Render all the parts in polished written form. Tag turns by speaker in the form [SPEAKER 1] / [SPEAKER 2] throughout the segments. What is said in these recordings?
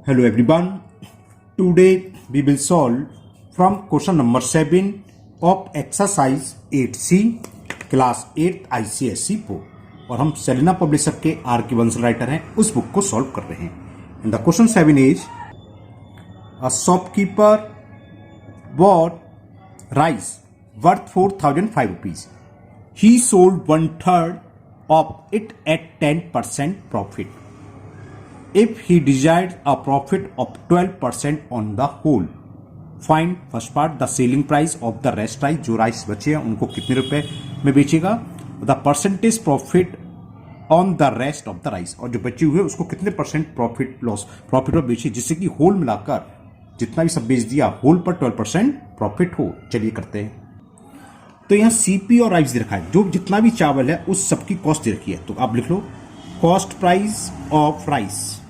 [SPEAKER 1] Hello everyone. Today we will solve from question number 7 of exercise 8C class 8 ICSE board और हम Selina publisher के are के वंश writer हैं उस बुक को सॉल्व कर रहे हैं। And the question 7 is a shopkeeper bot rice worth 4005 rupees. He sold 1/3 of it at 10% profit. If he desired a profit of 12% on the whole, find first part the selling price of the rest rice. जो rice बचे हैं उनको कितने रुपए में बेचेगा, the percentage profit on the rest of the rice, और जो बचे हुए उसको कितने परसेंट प्रॉफिट पर बेचे, जिससे कि होल मिलाकर जितना भी सब बेच दिया होल पर 12% प्रॉफिट हो। चलिए करते हैं। तो यहाँ सीपी और राइस दे रखा है, जो जितना भी चावल है उस सबकी कॉस्ट दे रखी है। तो आप लिख low cost price of rice,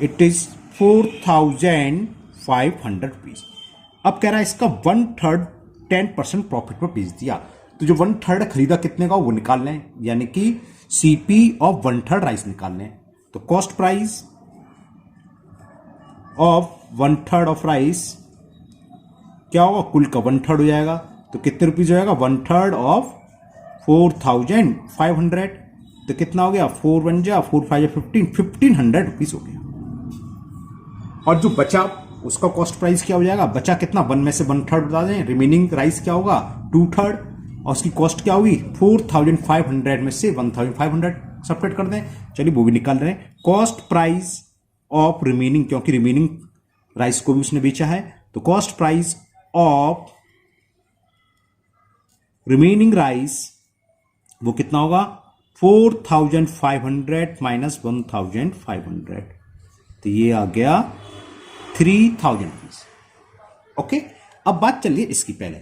[SPEAKER 1] it is 4500 rupees. अब कह रहा है इसका 1/3 10% प्रॉफिट पर बेच दिया, तो जो 1/3 खरीदा कितने का वो निकाल लें, यानी कि सीपी ऑफ 1/3 राइस निकाल लें। तो cost price of 1/3 of rice क्या होगा, कुल का 1/3 हो जाएगा, तो कितने रुपीज हो जाएगा, 1/3 ऑफ 4500, तो कितना हो गया, 4 बन जा 4 5 1500 रुपीज हो गया। और जो बचा उसका कॉस्ट प्राइस क्या हो जाएगा, बचा कितना, 1 में से 1/3 बता दें, रिमेनिंग राइस क्या होगा 2/3, और उसकी कॉस्ट क्या होगी 4500 में से 1500 सेपरेट कर दें। चलिए वो भी निकाल रहे हैं। कॉस्ट प्राइस ऑफ रिमेनिंग, क्योंकि रिमेनिंग राइस को भी उसने बेचा है, तो cost price of remaining rice वो कितना होगा, 4500 माइनस 1500, तो ये आ गया 3000 रुपीज। ओके, अब बात चलिए इसकी पहले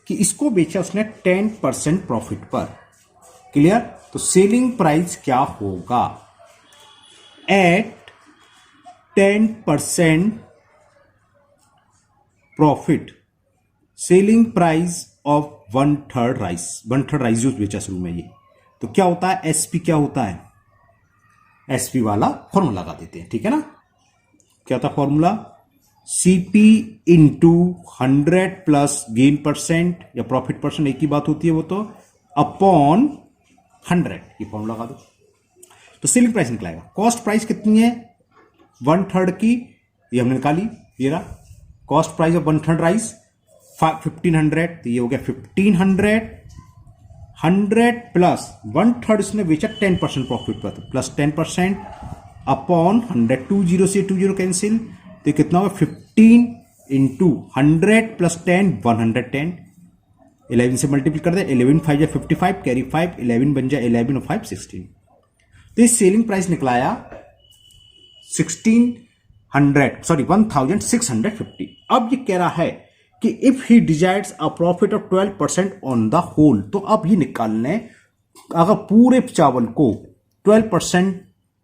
[SPEAKER 1] कि इसको बेचा उसने 10% प्रॉफिट पर। क्लियर, तो सेलिंग प्राइस क्या होगा at 10% profit, selling price of 1/3 rice, 1/3 rice जो बेचा शुरू में, ये तो क्या होता है, एसपी क्या होता है, एसपी वाला फॉर्मूला लगा देते हैं। ठीक है ना, क्या था formula, CP into 100 plus gain percent या प्रॉफिट परसेंट, एक ही बात होती है वो, तो अपॉन 100, ये फॉर्मूला लगा दो तो सेलिंग प्राइस निकलेगा। कॉस्ट प्राइस कितनी है 1/3 की, ये हमने निकाली, ये रहा कॉस्ट प्राइस ऑफ 1/3 राइस 1500, तो ये हो गया 1500, 100 प्लस 1/3 इसने बेचा 10% प्रॉफिट पर, तो प्लस 10% अपॉन 100, 20 से 20 कैंसिल, तो कितना होगा 15 इंटू 100 प्लस 10 110, 11 से मल्टीप्लाई कर दे, 11 5 या 55, कैरी 5, 11 बन जाए 11 और 5 16, तो ये सेलिंग प्राइस निकलाया 1650। अब ये कह रहा है कि if he desires a profit of 12% on the whole, तो अब ये निकालने अगर पूरे चावल को 12%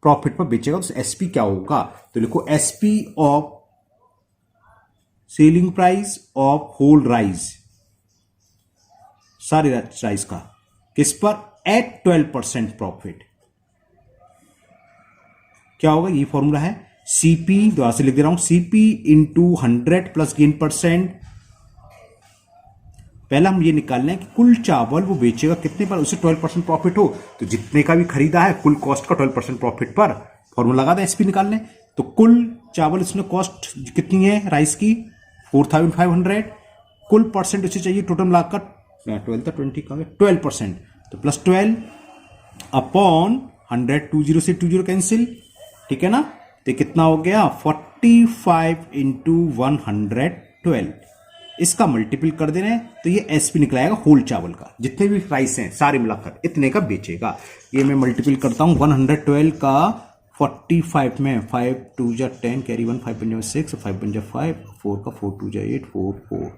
[SPEAKER 1] प्रॉफिट पर बेचेगा तो एसपी क्या होगा, तो लिखो SP of selling price of whole rice, सारे राइस का, किस पर, एट 12% प्रॉफिट क्या होगा, ये फॉर्मूला है सीपी, दोबारा से लिख दे रहा हूं, CP into 100 plus gain percent. पहला हम ये निकाल लें कि कुल चावल वो बेचेगा कितने पर, उसे 12% प्रॉफिट हो, तो जितने का भी खरीदा है कुल कॉस्ट का 12% प्रॉफिट पर फॉर्मूला लगा दें, एसपी निकाल लें। तो कुल चावल इसने कॉस्ट कितनी है राइस की 4500, कुल परसेंट उसे चाहिए टोटल मिलाकर 12 था 20 का 12%, तो प्लस 12 अपॉन 100, 20 से 20 कैंसिल, ठीक है ना, तो कितना हो गया 45 इंटू 112, इसका मल्टीपल कर दे रहे हैं, तो ये एसपी निकलाएगा होल चावल का, जितने भी प्राइस हैं सारे मिलाकर इतने का बेचेगा। ये मैं मल्टीपल करता हूं, 112 का 45 में 5 2 जा 10, कैरी 1 5 बन जाए 6, 5 बन जाए 5, 4 का 4 2 जा 8, 4 4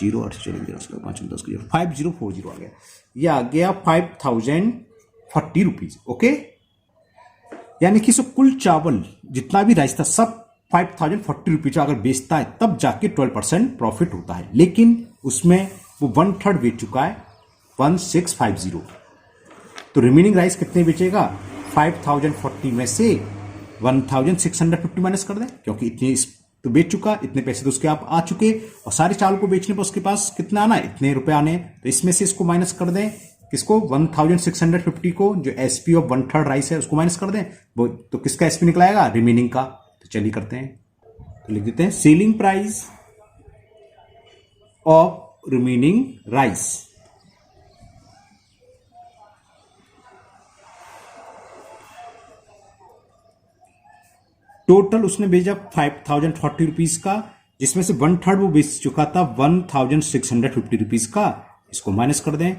[SPEAKER 1] 0 8 चलेंगे 10 का 5 10 का 5040 आ गया, ये आ गया 5040 रुपीज। ओके, यानी कि कुल चावल जितना भी राइस था सब 5040 रुपीज अगर बेचता है तब जाके 12% प्रॉफिट होता है, लेकिन उसमें वो 1/3 बेच चुका है 1650, तो रिमेनिंग राइस कितने बेचेगा, 5040 में से 1650 माइनस कर दें, क्योंकि इतने तो बेच चुका, इतने पैसे तो उसके आप आ चुके, और सारे चावल को बेचने पर उसके पास कितना आना है, इतने रुपए आने। तो इसमें से इसको माइनस कर दें, किसको, 1650 को, जो एसपी ऑफ 1/3 राइस है उसको माइनस कर दें, वो तो किसका एसपी निकलाएगा, रिमेनिंग का। तो चलिए करते हैं, तो लिख देते हैं selling price of remaining rice. Total उसने भेजा 5040 रुपीज का, जिसमें से 1/3 वो बेच चुका था 1650 रुपीज का। इसको माइनस कर दें,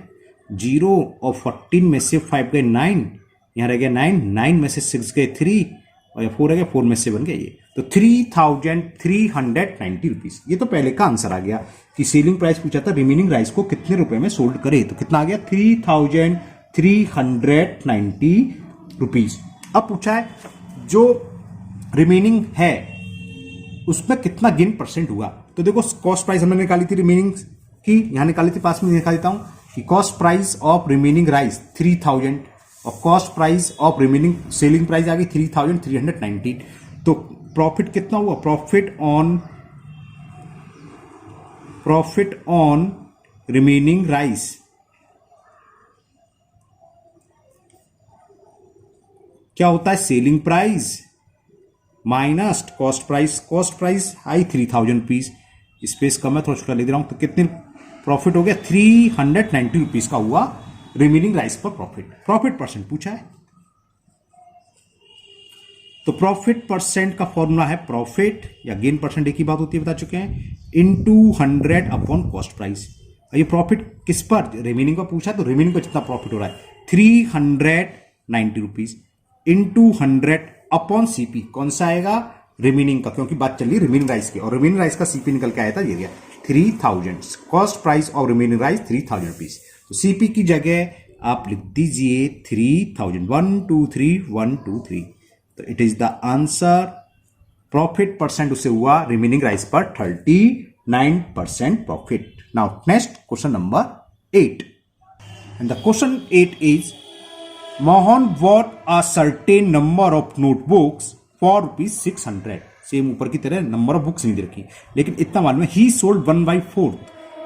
[SPEAKER 1] 0 और 14 में से 5 गए 9, यहां रह गया 9, 9 में से 6 गए 3, और या 4 रह गया, 4 में से बन गया ये, तो 3390 रुपीज। ये तो पहले का आंसर आ गया कि सेलिंग प्राइस पूछा था रिमेनिंग राइस को कितने रुपए में सोल्ड करे, तो कितना आ गया, 3390 रुपीज। अब पूछा है जो रिमेनिंग है उसमें कितना गेन परसेंट हुआ। तो देखो कॉस्ट प्राइस हमने निकाली थी रिमेनिंग की, यहां निकाली थी, पास में निकाल देता हूं कि cost price of remaining rice 3000 और cost price of remaining selling price आ गई 3390। तो प्रॉफिट कितना हुआ, प्रॉफिट ऑन रिमेनिंग राइस क्या होता है, selling price minus cost price. Cost price आई 3000 रुपीज, स्पेस कम है, थोड़ा छोटा लिख रहा हूं, तो कितने प्रॉफिट हो गया, 390 रुपीज का हुआ रिमेनिंग राइस पर प्रॉफिट। प्रॉफिट परसेंट पूछा है, तो प्रॉफिट परसेंट का फॉर्मूला है प्रॉफिट या गेन परसेंट, एक ही बात होती है, बता चुके हैं, इनटू 100 अपॉन कॉस्ट प्राइस। ये प्रॉफिट किस पर, रिमेनिंग का पूछा, तो रिमेनिंग पर जितना प्रॉफिट हो रहा है 390 रुपीज इंटू 100 अपॉन सीपी, कौन सा आएगा, रिमेनिंग का, क्योंकि बात चल रही रिमेनिंग राइस की, और रिमेनिंग राइस का सीपी निकल के आया था, ये गया 3000। Cost price of remaining rice 3000 rupees, तो सीपी की जगह आप लिख दीजिए 3000, 1 2 3 1 2 3। तो it is the answer. Profit percent उसे हुआ रिमेनिंग राइस पर 39% profit. Now next question number 8, and the question 8 is Mohan bought a certain number of notebooks for ₹600। Same ऊपर की तरह नंबर ऑफ बुक्स नहीं दे रखी, लेकिन इतना मालूम है, he sold 1/4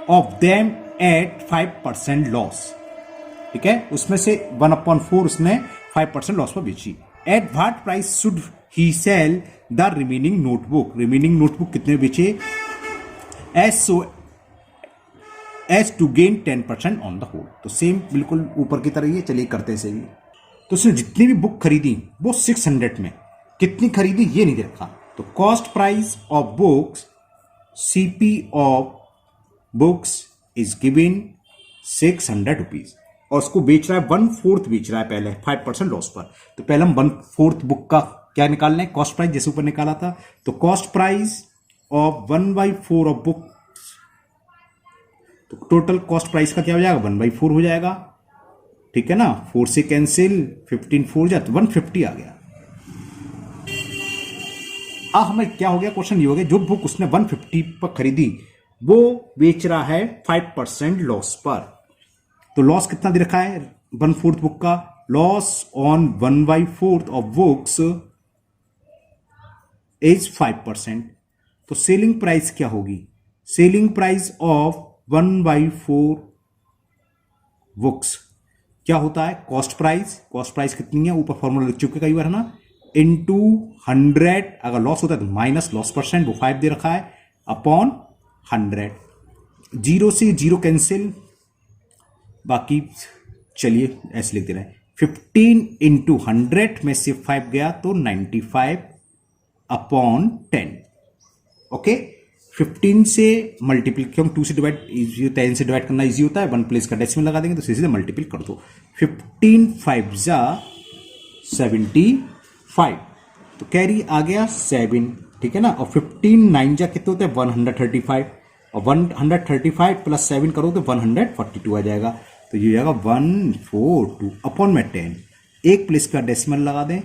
[SPEAKER 1] of them at 5% loss. ठीक है, उसमें से 1/4 उसने 5% लॉस पर बेची। At what price should he sell the remaining notebook. Remaining notebook कितने बेचे, as to gain 10% on the whole. तो सेम बिल्कुल ऊपर की तरह ही है, चलिए करते से भी। तो उसने जितनी भी बुक खरीदी वो 600 में, कितनी खरीदी ये नहीं दे रखा। तो cost price of books, CP of books is given 600 rupees, और उसको बेच रहा है 1/4 बेच रहा है पहले 5% लॉस पर। तो पहले हम 1/4 बुक का क्या निकालना है, कॉस्ट प्राइस, जैसे ऊपर निकाला था। तो cost price of 1/4 of book, तो टोटल कॉस्ट प्राइस का क्या हो जाएगा, 1/4 हो जाएगा। ठीक है ना, 4 से कैंसिल, 15 4 जाए तो 150 आ गया। अब हमें क्या हो गया, क्वेश्चन ये हो गया, जो बुक उसने 150 पर खरीदी वो बेच रहा है 5% लॉस पर। तो लॉस कितना दे रखा है, 1/4 बुक का, loss on 1/4 of books is 5%। तो सेलिंग प्राइस क्या होगी, सेलिंग प्राइस ऑफ 1/4 बुक्स क्या होता है, कॉस्ट प्राइस। कॉस्ट प्राइस कितनी है, ऊपर फॉर्मूला लिख चुके कई बार है ना, इनटू 100, अगर लॉस होता है तो माइनस लॉस परसेंट, वो 5 दे रखा है, अपॉन 100। 0 से 0 कैंसिल, बाकी चलिए ऐसे लिख दे रहे हैं, 15 इंटू 100 में से 5 गया तो 95 अपॉन 10। ओके, 15 से मल्टीपल, क्योंकि 2 से डिवाइड इजी होता है, 10 से डिवाइड करना इजी होता है, 1 प्लेस का डेसिमल लगा देंगे तो सीधे मल्टीपल कर दो। 15 5 जा 75, तो कैरी आ गया 7। ठीक है ना, और 15 9 जा कितने होते हैं 135, और 135 प्लस 7 करो तो 142 आ जाएगा। तो ये हो जाएगा 142 अपॉन में 10, एक प्लेस का डेसिमल लगा दें।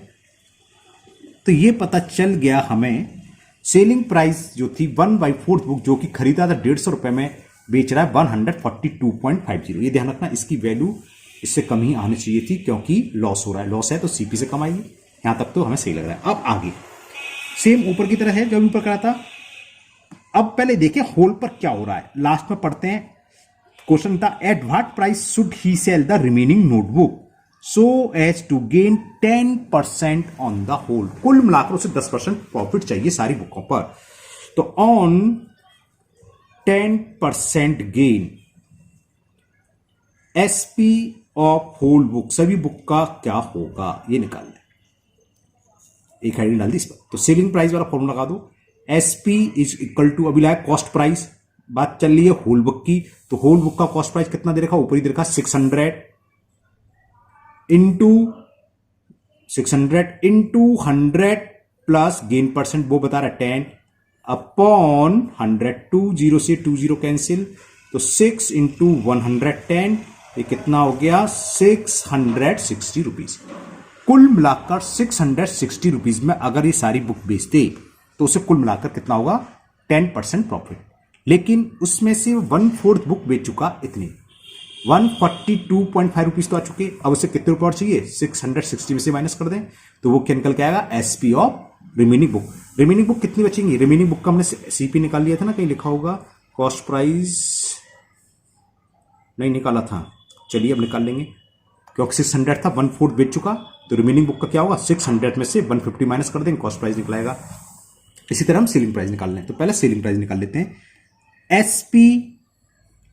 [SPEAKER 1] तो ये पता चल गया हमें सेलिंग प्राइस जो थी 1/4 बुक जो कि खरीदा था 150 रुपए में, बेच रहा है 142.50। ये ध्यान रखना, इसकी वैल्यू इससे कम ही आनी चाहिए थी, क्योंकि लॉस हो रहा है, लॉस है तो सीपी से कम आएगी। यहां तक तो हमें सही लग रहा है। अब आगे सेम ऊपर की तरह है जो ऊपर करा था। अब पहले देखें होल पर क्या हो रहा है, लास्ट में पढ़ते हैं। क्वेश्चन था at what price should he sell the remaining notebook so as to gain 10% on the whole. कुल मिलाकर उसे 10% प्रॉफिट चाहिए सारी बुकों पर। तो on 10% gain SP of whole book, सभी बुक का क्या होगा ये निकाल लें। एक हेडिंग डाल दी इस पर। तो सेलिंग प्राइस वाला फॉर्मूला लगा दो। एसपी इज इक्वल टू, अभी लाया कॉस्ट प्राइस, बात चल रही है होल बुक की। तो होल बुक का कॉस्ट प्राइस कितना दे रखा, ऊपरी दे रखा 600 इंटू 100 प्लस गेन परसेंट वो बता रहा है 10 अपॉन 100। 20 से 20 कैंसिल, तो 6 इंटू 110, ये कितना हो गया 660 रुपीज। कुल मिलाकर 660 रुपीज में अगर ये सारी बुक बेचते तो उसे कुल मिलाकर कितना होगा 10% प्रॉफिट। लेकिन उसमें से 1/4 बुक बेच चुका, इतनी 142.5 रुपीज तो आ चुके। अब उसे कितने रुपए और चाहिए, 660 में से माइनस कर दें तो वो क्या निकल के आएगा, SP of remaining book. Remaining book कितनी बचेंगी, रिमेनिंग बुक का हमने सीपी निकाल लिया था ना, कहीं लिखा होगा कॉस्ट प्राइस नहीं निकाला था, चलिए अब निकाल लेंगे। क्योंकि 600 था, 1/4 बेच चुका, तो रिमेनिंग बुक का क्या होगा 600 में से 150 माइनस कर देंगे, कॉस्ट प्राइस निकलाएगा। इसी तरह हम सेलिंग प्राइस निकाल लें। तो पहले सेलिंग प्राइस निकाल लेते हैं। एसपी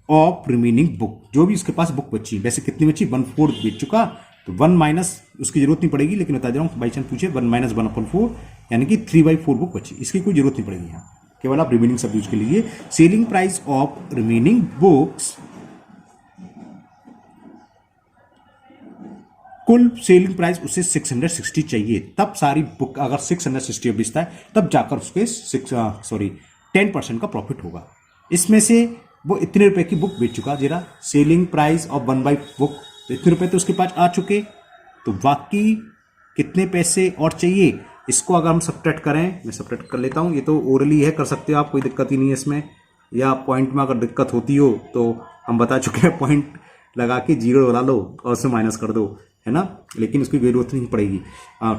[SPEAKER 1] ऑफ रिमेनिंग बुक, जो भी उसके पास बुक बची, वैसे कितनी बची 1/4 बेच चुका, तो 1 माइनस उसकी जरूरत नहीं पड़ेगी, लेकिन बता दे रहा हूं बाई चांस पूछे 1 माइनस 1/4 यानी कि 3/4 बुक बची, इसकी कोई जरूरत नहीं पड़ेगी यहाँ, केवल आप रिमेनिंग सब यूज के लिए। Selling price of remaining books, कुल सेलिंग प्राइस उसे 660 चाहिए, तब सारी बुक अगर 660 बेचता है तब जाकर उसके 10% का प्रॉफिट होगा। इसमें से वो इतने रुपए की बुक बेच चुका, जरा सेलिंग प्राइस ऑफ 1/5 बुक, तो इतने रुपए तो उसके पास आ चुके, तो बाकी कितने पैसे और चाहिए। इसको अगर हम सब्ट्रैक्ट करें, मैं सब्ट्रैक्ट कर लेता हूं, ये तो ओरली है, कर सकते हो आप, कोई दिक्कत ही नहीं है इसमें, या पॉइंट में अगर दिक्कत होती हो तो हम बता चुके हैं, पॉइंट लगा के 0 बना लो और उससे माइनस कर दो, है ना, लेकिन उसकी जरूरत नहीं पड़ेगी।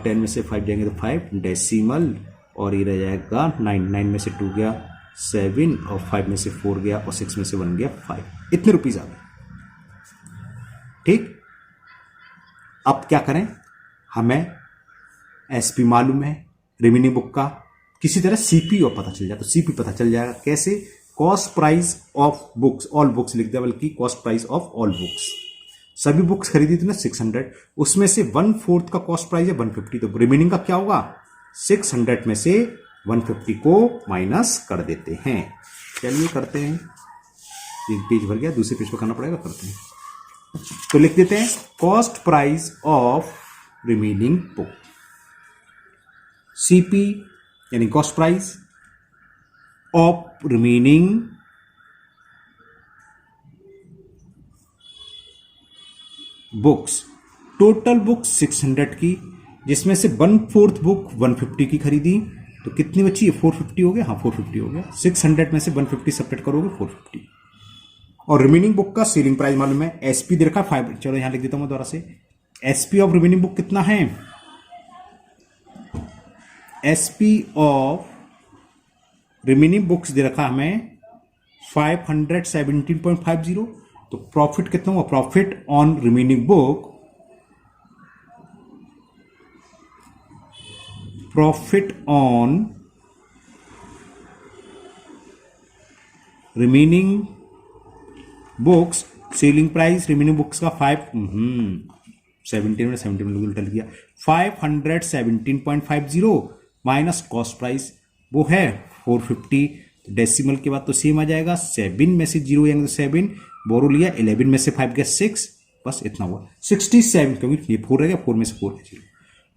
[SPEAKER 1] 10 में से 5 जाएंगे तो 5 डेसिमल, और ये रह जाएगा 9 में से 2 गया 7, और 5 में से 4 गया, और 6 में से 1 गया 5, इतने रुपीज आ गए। ठीक, अब क्या करें, हमें एसपी मालूम है रिमेनिंग बुक का, किसी तरह सीपी और पता चल जाए, तो सीपी पता चल जाएगा कैसे, cost price of books, all books लिख दिया, बल्कि cost price of all books, सभी बुक्स खरीदी थी ना 600, उसमें से 1/4 का कॉस्ट प्राइस है 150, तो रिमेनिंग का क्या होगा 600 में से 150 को माइनस कर देते हैं। चलिए करते हैं, एक पेज भर गया, दूसरे पेज पर करना पड़ेगा, करते हैं। तो लिख देते हैं cost price of remaining book, CP यानी cost price of remaining books, total books 600 की, जिसमें से 1/4 बुक 150 की खरीदी, तो कितनी बची है 450 हो गया, हाँ 450 हो गया, 600 में से 150 सेपरेट करोगे 450, और रिमेनिंग बुक का सेलिंग प्राइस मालूम है, एसपी दे रखा 5, चलो यहां लिख देता हूं दोबारा से, एसपी ऑफ रिमेनिंग बुक कितना है, एसपी ऑफ रिमेनिंग बुक्स दे रखा हमें 517.50, तो प्रॉफिट कितना हुआ, profit on remaining book, profit on remaining books, selling price remaining books का 17 उल्टा लिख दिया, 517.50 माइनस कॉस्ट प्राइस वो है 450, तो डेसिमल के बाद तो सेम आ जाएगा, 7 में से 0 यानी 7 बोरो लिया, 11 में से 5 गया 6, बस इतना हुआ 67, क्योंकि ये 4 रह गया, 4 में से 4 है 0,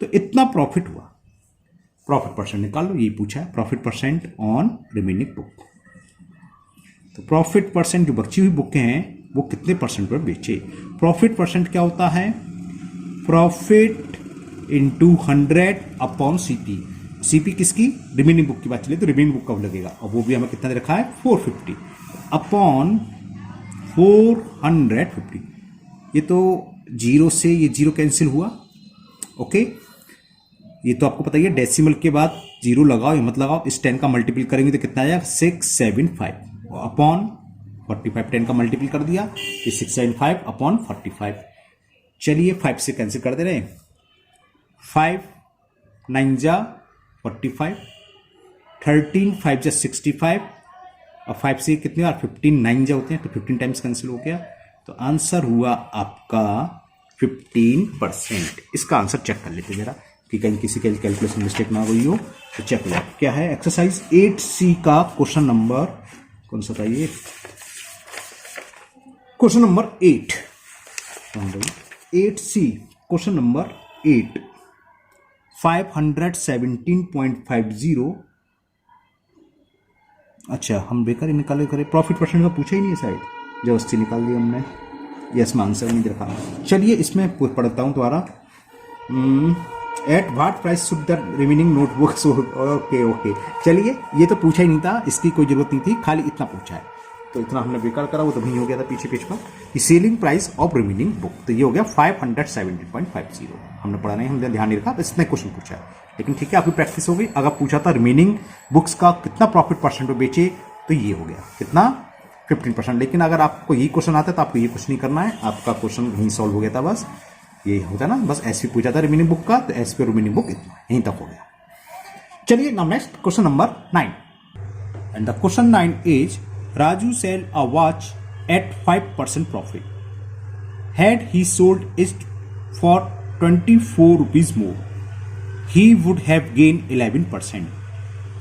[SPEAKER 1] तो इतना प्रॉफिट हुआ। प्रॉफिट परसेंट निकाल लो, यही पूछा है, profit percent on remaining book. तो प्रॉफिट परसेंट जो बची हुई बुकें हैं वो कितने परसेंट पर बेचे, प्रॉफिट परसेंट क्या होता है, profit into 100 upon CP, CP किसकी, रिमेनिंग बुक की बात चले तो रिमेनिंग बुक कब लगेगा, और वो भी हमें कितना दे रखा है 450 अपॉन 450, ये तो 0 से ये 0 कैंसिल हुआ, ओके, ये तो आपको पता ही है, डेसिमल के बाद जीरो लगाओ या मत लगाओ, इस 10 का मल्टीपल करेंगे तो कितना आ जाएगा 675 अपॉन 45, 10 का मल्टीपल कर दिया ये 675 अपॉन 45। चलिए 5 से कैंसिल कर दे रहे हैं, 5 9 जा 45, 13 5 जा 65 और 5 से कितने बार 15 9 जा होते हैं तो 15 टाइम्स कैंसिल हो गया, तो आंसर हुआ आपका 15%। इसका आंसर चेक कर लेते जरा कि कहीं किसी का कैलकुलेशन मिस्टेक ना हुई हो, तो चेक लो क्या है। एक्सरसाइज 8C का क्वेश्चन नंबर कौन सा था ये, question number 8, 8C question number 8, 517.50। अच्छा हम बेकार ही निकाले करे, प्रॉफिट परसेंट का पूछा ही नहीं है शायद, जबरदस्ती निकाल दिया हमने, यस में आंसर नहीं देखा। चलिए इसमें पढ़ता हूँ दोबारा। Eight what price should the remaining notebooks, okay. चलिए ये तो पूछा ही नहीं था, इसकी कोई जरूरत नहीं थी, खाली इतना पूछा है तो इतना हमने बेकार करा, वो तो वहीं हो गया था पीछे पेज पर कि selling price of remaining book, तो ये हो गया 570.50। हमने पढ़ा नहीं, हमने ध्यान नहीं रखा, बस इतना क्वेश्चन पूछा है, लेकिन ठीक है आपकी प्रैक्टिस हो गई। अगर पूछा था रिमेनिंग बुक्स का कितना प्रॉफिट परसेंट पे बेचे, तो ये हो गया कितना 15%। लेकिन अगर आपको ये क्वेश्चन आता है तो आपको ये कुछ नहीं करना है, आपका क्वेश्चन वहीं सॉल्व हो गया था, बस ये होता ना, बस एसपी पूछा था रिमेनिंग बुक का, तो एसपी रिमेनिंग बुक इतना यहीं तक हो गया। चलिए now next question number 9, and the question 9 is Raju sell a watch at 5% profit. Had he sold it for 24 rupees more, he would have gained 11%.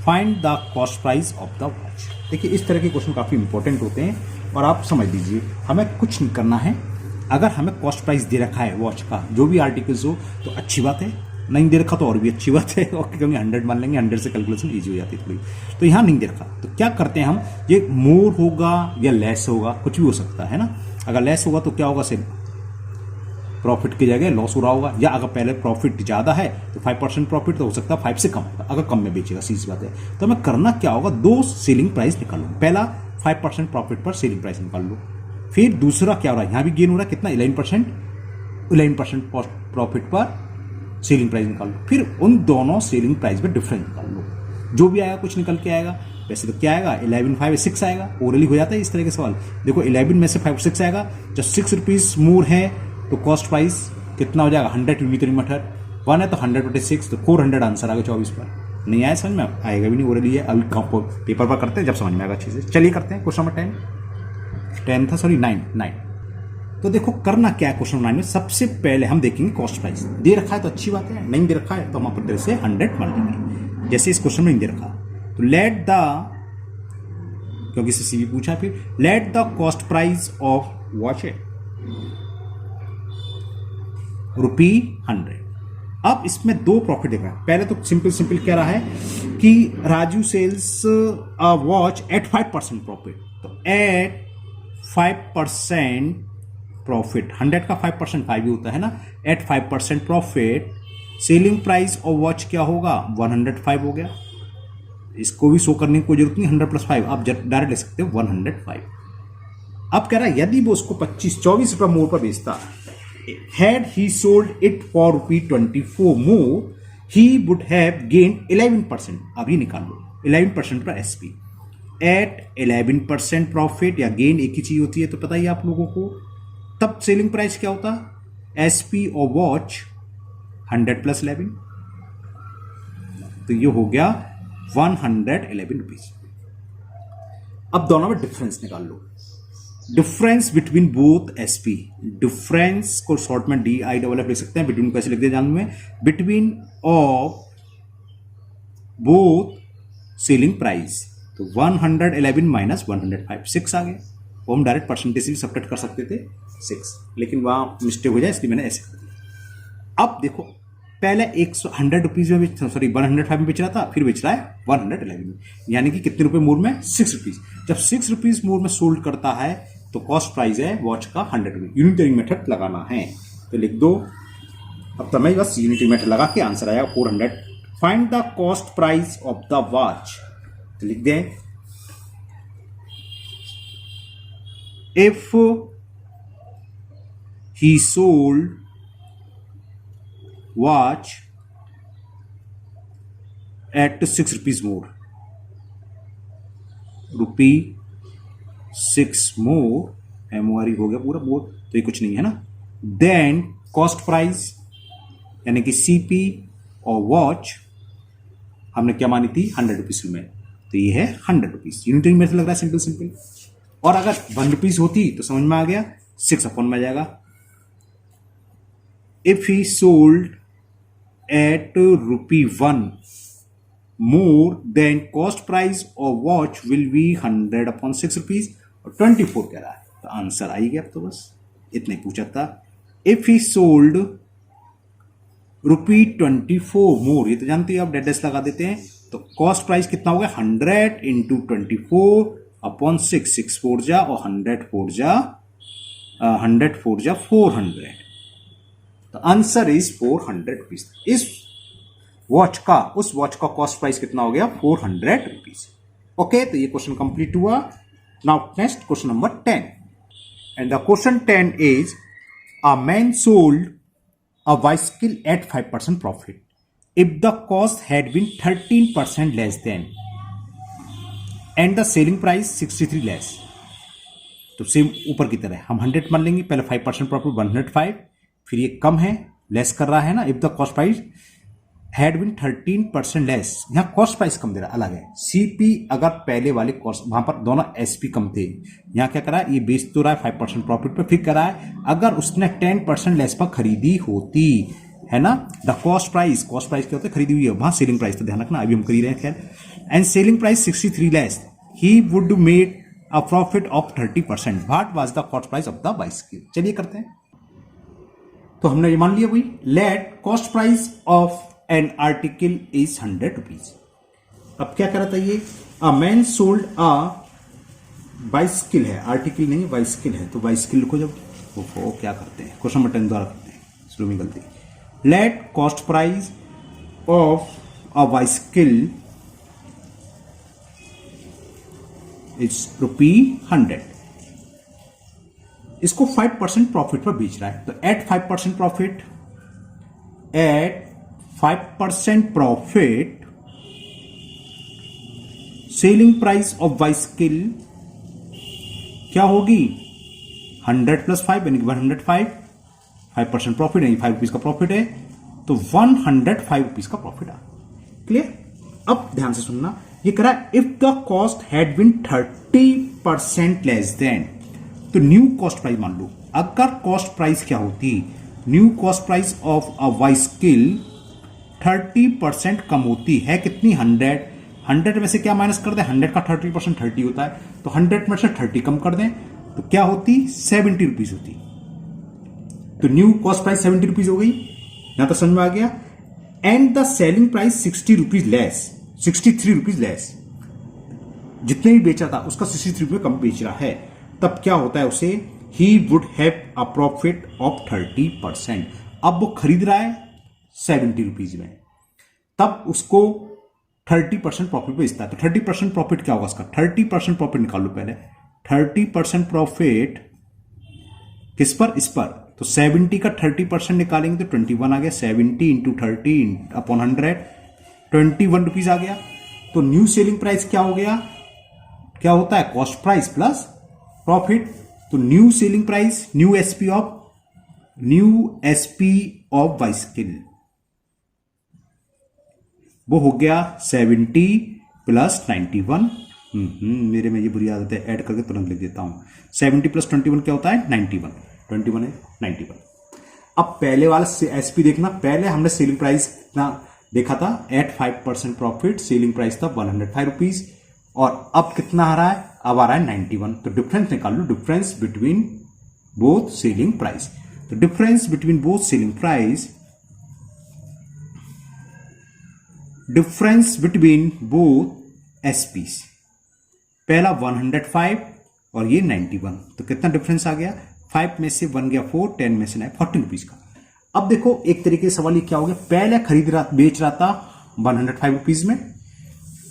[SPEAKER 1] Find the cost price of the watch. देखिए इस तरह के question काफ़ी important होते हैं और आप समझ लीजिए हमें कुछ नहीं करना है। अगर हमें कॉस्ट प्राइस दे रखा है वॉच का जो भी आर्टिकल्स हो तो अच्छी बात है, नहीं दे रखा तो और भी अच्छी बात है, और क्योंकि 100 मान लेंगे, 100 से कैलकुलेशन ईजी हो जाती है थोड़ी। तो यहाँ नहीं दे रखा तो क्या करते हैं हम, ये मोर होगा या लेस होगा, कुछ भी हो सकता है ना। अगर लेस होगा तो क्या होगा, सिर्फ प्रॉफिट की जगह लॉस हो रहा होगा, या अगर पहले प्रॉफिट ज़्यादा है तो 5% प्रॉफिट तो हो सकता है 5 से कम होगा, अगर कम में बेचेगा, सीधी बात है। तो हमें करना क्या होगा, दो सेलिंग प्राइस निकाल लो, पहला 5% प्रॉफिट पर सेलिंग प्राइस निकाल लो, फिर दूसरा क्या हो रहा है, यहाँ भी गेन हो रहा है कितना 11% प्रॉफिट पर सेलिंग प्राइस निकाल लो, फिर उन दोनों सेलिंग प्राइस में डिफरेंस निकाल लो, जो भी आएगा कुछ निकल के आएगा। वैसे तो क्या आएगा 11 5 6 आएगा, ओरली हो जाता है इस तरह के सवाल। देखो 11 में से 5 6 आएगा, जब 6 रुपीज मोर है तो कॉस्ट प्राइस कितना हो जाएगा 100 यूनिटरी मीटर, 1 है तो 100/6 तो 400 आंसर आ गया 24 पर। नहीं आया समझ में, आएगा भी नहीं, ओरली है, अभी पेपर पर करते हैं जब समझ में आएगा अच्छे से। चलिए करते हैं क्वेश्चन नंबर 10 था, सॉरी 9। तो देखो करना क्या है क्वेश्चन 9 में, सबसे पहले हम देखेंगे कॉस्ट प्राइस। दे रखा है तो अच्छी बात है, नहीं दे रखा है तो हम अपने तरफ से 100 मान लेंगे। जैसे इस क्वेश्चन में नहीं दे रखा तो लेट द, क्योंकि सीसी भी पूछा, फिर let the cost price of watch है ₹100। अब इसमें दो प्रॉफिट देख रहा है, पहले तो सिंपल कह रहा है कि Raju sells a watch at 5% profit, तो एट 5% प्रॉफिट, 100 का 5% 5 ही होता है ना, at 5% profit selling price of watch क्या होगा 105 हो गया। इसको भी शो करने की कोई जरूरत नहीं, 100 + 5 आप डायरेक्ट ले सकते हो 105। अब कह रहा है यदि वो उसको 24 रुपये मोर पर बेचता, had he sold it for ₹24 more, he would have gained 11%। अभी निकाल लो 11% पर एसपी, एट 11% प्रॉफिट या गेन एक ही चीज होती है तो पता ही आप लोगों को। तब सेलिंग प्राइस क्या होता, एसपी और वॉच 100 + 11, तो ये हो गया 111 रुपीज। अब दोनों में डिफरेंस निकाल लो, difference between both SP, difference को शॉर्ट में DIFF लिख सकते हैं, बिटवीन कैसे लिख दिया जानू में, between of both selling price, तो 111 - 105 6 आ गया, वो हम डायरेक्ट परसेंटेज से भी सब्ट्रैक्ट कर सकते थे 6, लेकिन वहां मिस्टेक हो जाए इसलिए मैंने ऐसे कर दिया। अब देखो पहले 100 रुपीज में, सॉरी 105 में बेच रहा था, फिर बेच रहा है 111 में, यानी कि कितने रुपए मोर में 6 रुपीज। जब 6 रुपीज मोर में सोल्ड करता है तो कॉस्ट प्राइस है वॉच का 100 रुपीज। यूनिटरी मेथड लगाना है तो लिख दो, अब तो मैं बस यूनिटरी मेथड लगा के आंसर आया 400। Find the cost price of the watch, तो लिख दें if he sold watch at 6 rupees more, ₹6 more, MORE हो गया पूरा मोर, तो ये कुछ नहीं है ना। देन कॉस्ट प्राइस यानी कि CP और वॉच हमने क्या मानी थी 100 रुपीज में, तो ये है 100 रुपीज। यूनिटरी मेथड लग रहा है सिंपल सिंपल। और अगर 1 रुपीज होती तो समझ में आ गया 6 अपॉन में आ जाएगा। If he sold at ₹1 more than cost price of watch will be 100 upon 6 rupees, और 24 कह रहा है, तो आंसर आई गया। अब तो बस इतने पूछा था। इफ ही सोल्ड ₹24 मोर, ये तो जानते हैं आप, डेडेस लगा देते हैं, तो कॉस्ट प्राइस कितना हो गया 100 इंटू 24 अपॉन 6 4 जा, और 100 4 जा 400, तो आंसर इज 400 रुपीज। इस वॉच का, उस वॉच का कॉस्ट प्राइस कितना हो गया 400 रुपीज। ओके, तो ये क्वेश्चन कंप्लीट हुआ। Now next question number 10, and the question 10 is a man sold a bicycle at 5% profit if the cost had been 13% less than and the selling price 63 less। तो same ऊपर की तरह हम 100 मान लेंगे, पहले 5% प्रॉफिट 105, फिर ये कम है, लेस कर रहा है ना, if the cost price had been 13% less, यहाँ कॉस्ट प्राइस कम दे रहा, अलग है। CP अगर पहले वाले कॉस्ट, वहां पर दोनों SP कम थे, यहाँ क्या करा है, ये बेच तो रहा है 5% प्रॉफिट पे, फिर करा है अगर उसने 10% लेस पर खरीदी होती है ना, द कॉस्ट प्राइस क्या होता है, खरीदी हुई है, वहां सेलिंग प्राइस तो ध्यान रखना, अभी हम कर ही रहे हैं खैर, and selling price 63 less, he would made a profit of 30%, what was the cost price of the bicycle. चलिए करते हैं। तो हमने ये मान लिया भाई, late cost price of an article is 100 rupees. अब क्या करा था ये, a man sold a bicycle है, आर्टिकल नहीं बाइसिकल है, तो बाइसिकल को जब वो क्या करते हैं, क्वेश्चन नंबर 10 द्वारा करते हैं, शुरू में गलती। Let cost price of a bicycle is ₹100, इसको 5% प्रॉफिट पर बेच रहा है, तो at 5% profit, at 5% profit selling price of bicycle क्या होगी 100 + 5 यानी 105, 5% प्रॉफिट है, 5 रुपीज का प्रॉफिट है, तो 105 रुपीज का प्रॉफिट आ। क्लियर। अब ध्यान से सुनना, ये कह रहा है if the cost had been 30% less then, तो न्यू कॉस्ट प्राइस मान लो, अगर कॉस्ट प्राइस क्या होती, new cost price of a bicycle 30% कम होती है, कितनी 100 में से क्या माइनस कर दें, 100 का 30% 30 होता है, तो 100 में से 30 कम कर दें, तो क्या होती 70 रुपीज होती, तो न्यू कॉस्ट प्राइस 70 रुपीज हो गई, यहां तो समझ में आ गया। And the selling price 60 rupees less, 63 rupees less, जितने भी बेचा था उसका 63 रुपये कम बेच रहा है, तब क्या होता है उसे, he would have a profit of 30%। अब वो खरीद रहा है 70 रुपीज में, तब उसको 30% प्रॉफिट बेचता है, तो 30% प्रॉफिट क्या होगा उसका, 30% प्रॉफिट निकाल लो पहले, 30% प्रॉफिट किस पर, इस पर, तो 70 का 30% निकालेंगे तो 21 आ गया, 70 इंटू 30 अपॉन 100, 21 रुपीज आ गया। तो न्यू सेलिंग प्राइस क्या हो गया, क्या होता है कॉस्ट प्राइस प्लस प्रॉफिट, तो new selling price, new SP of bicycle वो हो गया 70 + 91, मेरे में ये बुरी आदत है, ऐड करके तुरंत लिख देता हूं, 70 + 21 क्या होता है 91, 21 है 91। अब पहले वाला एसपी देखना, पहले हमने सेलिंग प्राइस कितना देखा था, एट 5% प्रॉफिट, सेलिंग प्राइस था 105 रुपीज, और अब कितना आ रहा है, अब आ रहा है 91, तो डिफरेंस निकाल लो, difference between both selling price, तो difference between both selling price, difference between both SPs, पहला 105 और ये 91, तो कितना डिफरेंस आ गया, 5 में से 1 गया 4, 10 में से 9, 40 रुपीज का। अब देखो एक तरीके से सवाल ये क्या हो गया, पहले बेच रहा था 105 रुपीज में,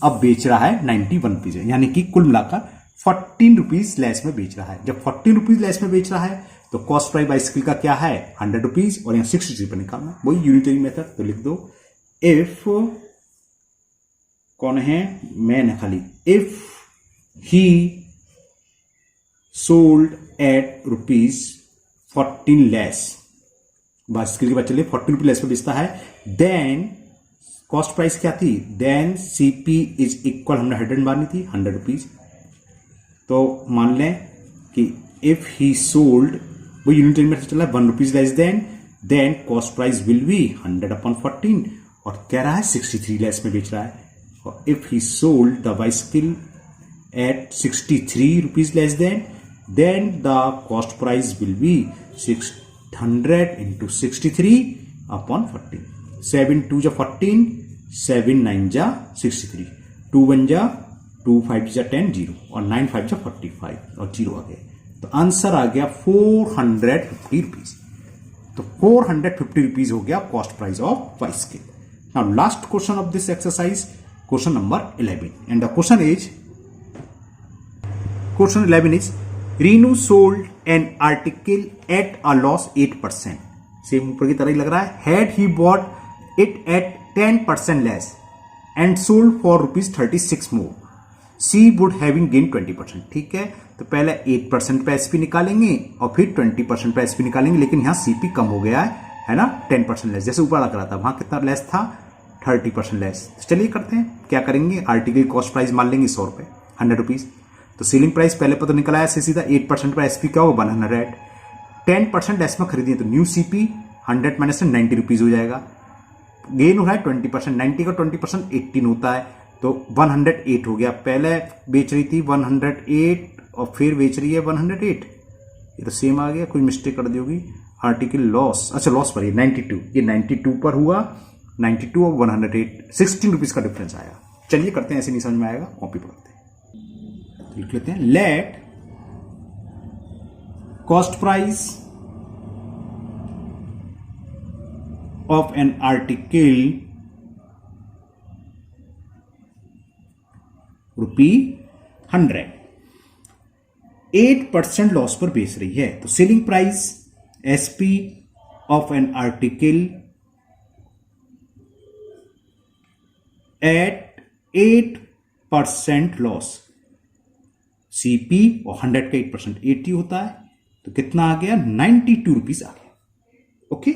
[SPEAKER 1] अब बेच रहा है 91 रुपीज में, यानी कि कुल मिलाकर 14 रुपीज लेस में बेच रहा है। जब 14 रुपीज लेस में बेच रहा है तो कॉस्ट प्राइस बाइसिकल का क्या है 100 रुपीज, और यहाँ 60 रुपये निकालना, वही यूनिटरी मेथड, तो लिख दो इफ कौन है, मैन है खाली। If he sold at ₹14 less, bicycle की बात चलिए 40 रुपये लेस पे बेचता है, देन कॉस्ट प्राइस क्या थी, देन सीपी इज इक्वल, हमने 100 मारनी थी, 100 रुपीज। तो मान लें कि इफ ही सोल्ड, वो यूनिट में चला है, 1 rupees less then cost price will B 100/14, और कह रहा है 63 लेस में बेच रहा है। और if he sold the bicycle at 63 rupees less than the cost price will be 600 into 63/14, 7 2 जा 14, 7 9 जा 63, 2 1 जा 2 5 जा 10 0, और 9 5 जा 45, और 0 आ गया। तो आंसर आ गया 450 रुपीज। तो 450 रुपीज हो गया cost price of bicycle. Now last question of this exercise, question number 11, and the question 11 is Renu sold an article at a loss 8%, same ऊपर की तरह ही लग रहा है। Had he bought it at 10% less and sold for ₹36 more, she would having gain 20%। ठीक है, तो पहले 8% पे एसपी निकालेंगे और फिर 20% पे एसपी निकालेंगे, लेकिन यहां सीपी कम हो गया है ना, 10% लेस, जैसे ऊपर लग रहा था, वहां कितना लेस था, 30% लेस। तो चलिए करते हैं, क्या करेंगे, आर्टिकल कॉस्ट प्राइस मान लेंगे 100 रुपए, 100 रुपीज। तो सेलिंग प्राइस पहले पता निकला है सीधा, 8% पर एसपी क्या होगा, 100। 10% लेस में खरीदिए तो न्यू सीपी 100 माइनस 90 रुपीज हो जाएगा। गेन हो रहा है 20%, 90 का 20% 18 होता है, तो 108 हो गया। पहले बेच रही थी 108 और फिर बेच रही है 108, ये तो सेम आ गया, कोई मिस्टेक कर दी होगी। आर्टिकल लॉस, अच्छा लॉस पर ये 92, ये 92 पर हुआ, 92 और 108, 16 रुपीज का डिफरेंस आया। चलिए करते हैं, ऐसे नहीं समझ में आएगा, कॉपी पढ़ते हैं, लिख लेते हैं। Let cost price of an article ₹100, 8% loss पर बेच रही है, तो selling price SP of an article at 8% loss, CP और 100 का 8% 80 होता है, तो कितना आ गया, 92 रुपीज आ गया। ओके,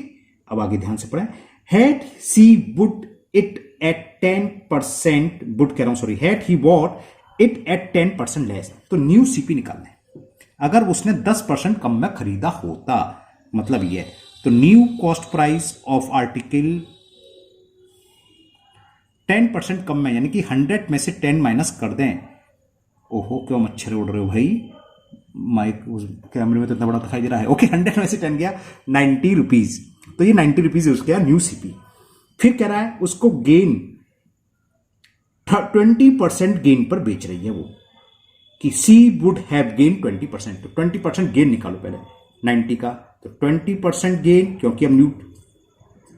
[SPEAKER 1] अब आगे ध्यान से पढ़ें। Had she would it at 10%, would कह रहा हूं sorry, had he bought it at 10% less, तो न्यू सीपी निकालना है। अगर उसने 10% कम में खरीदा होता, मतलब ये, तो new cost price of article 10% कम में, यानी कि 100 में से 10 माइनस कर दें। ओहो, क्यों मच्छर उड़ रहे हो भाई, माइक उस कैमरे में तो इतना बड़ा दिखाई दे रहा है। ओके, 100 में से 10 गया 90 रुपीज, तो ये 90 रुपीज उसके न्यू सीपी। फिर कह रहा है उसको गेन 20% गेन पर बेच रही है वो, कि सी वुड हैव गेन 20%, तो 20% गेन निकालो पहले 90 का, तो 20% गेन, क्योंकि हम न्यू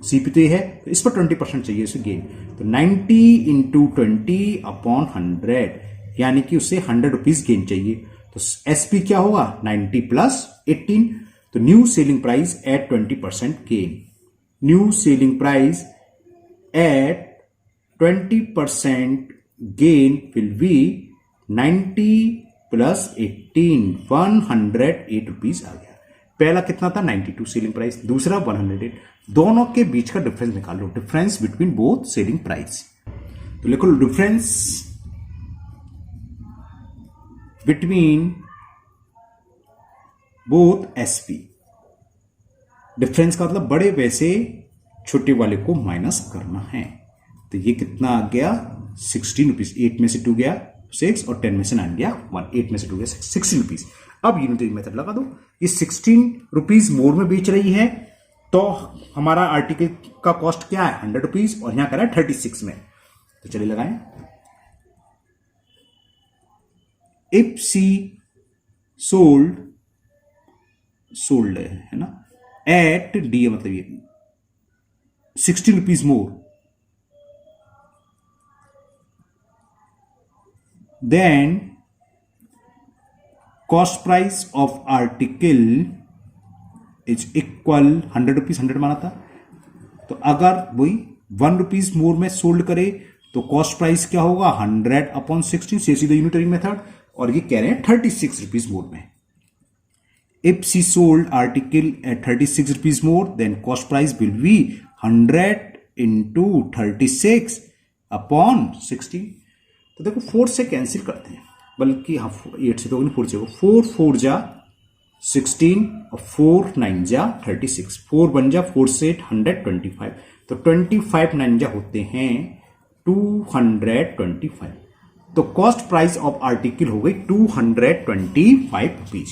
[SPEAKER 1] सीपी तो ये है, तो इस पर 20% चाहिए उसे गेन, तो 90 इंटू 20/100, यानी कि उसे 100 रुपीज गेन चाहिए। तो एसपी क्या होगा, 90 प्लस 18, तो न्यू सेलिंग प्राइस एट 20% गेन, new selling price at 20% gain will be 90 plus 18, 108 rupees आ गया। पहला कितना था, 92 सेलिंग प्राइस, दूसरा 108, दोनों के बीच का डिफरेंस निकाल लो, difference between both selling price. तो लिखो difference between both SP, difference का मतलब बड़े पैसे छोटे वाले को माइनस करना है। तो ये कितना आ गया, 16 रुपीज, 8 में से 2 गया 6 और 10 में से 9 गया 1, 8 में से 2 गया 16 रुपीज। अब यूनिटरी मेथड लगा दो, ये 16 रुपीज मोर में बेच रही है, तो हमारा आर्टिकल का कॉस्ट क्या है, 100 रुपीज, और यहां कह रहा है 36 में, तो चलिए लगाएं। इफ सी सोल्ड है ना, एट डी मतलब ये 16 rupees more, then cost price of article is equal 100 rupees, 100 माना था, तो अगर वही 1 रुपीज मोर में सोल्ड करे तो कॉस्ट प्राइस क्या होगा 100/16, सीधा यूनिटरी मेथड, और ये कह रहे हैं 36 रुपीज मोर में। If she sold article at 36 rupees more than cost price will be 100 into 36/16। तो देखो 4 से कैंसिल करते हैं, बल्कि हाँ 8 से तो 4 से 4 4 जा 16 और 4 9 जा 36, 4 बन जा 4 से 125, तो 25 9 जा होते हैं 225। तो कॉस्ट प्राइस ऑफ आर्टिकल हो गई 225 रुपीज।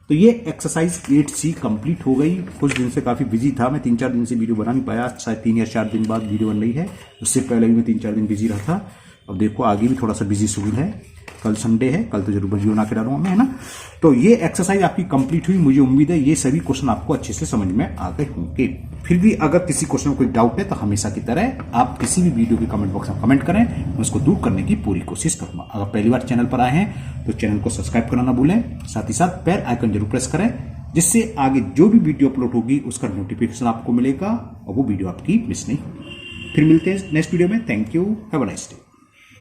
[SPEAKER 1] तो ये एक्सरसाइज 8C कंप्लीट हो गई। कुछ दिन से काफी बिजी था मैं, 3-4 दिन से वीडियो बना नहीं पाया, शायद 3 या 4 दिन बाद वीडियो बन रही है। उससे पहले भी मैं 3-4 दिन बिजी रहा था। अब देखो आगे भी थोड़ा सा बिजी शेड्यूल है, कल संडे है, कल तो जरूर वीडियो बना के डालूंगा मैं, है ना। तो ये एक्सरसाइज आपकी कंप्लीट हुई, मुझे उम्मीद है ये सभी क्वेश्चन आपको अच्छे से समझ में आ गए होंगे। फिर भी अगर किसी क्वेश्चन में कोई डाउट है तो हमेशा की तरह आप किसी भी वीडियो के कमेंट बॉक्स में कमेंट करें, मैं उसको दूर करने की पूरी कोशिश करूंगा। अगर पहली बार चैनल पर आए हैं तो चैनल को सब्सक्राइब करना ना भूलें, साथ ही साथ बेल आइकन जरूर प्रेस करें, जिससे आगे जो भी वीडियो अपलोड होगी उसका नोटिफिकेशन आपको मिलेगा और वो वीडियो आपकी मिस नहीं होगी। फिर मिलते हैं नेक्स्ट वीडियो में। Thank you, have a nice day.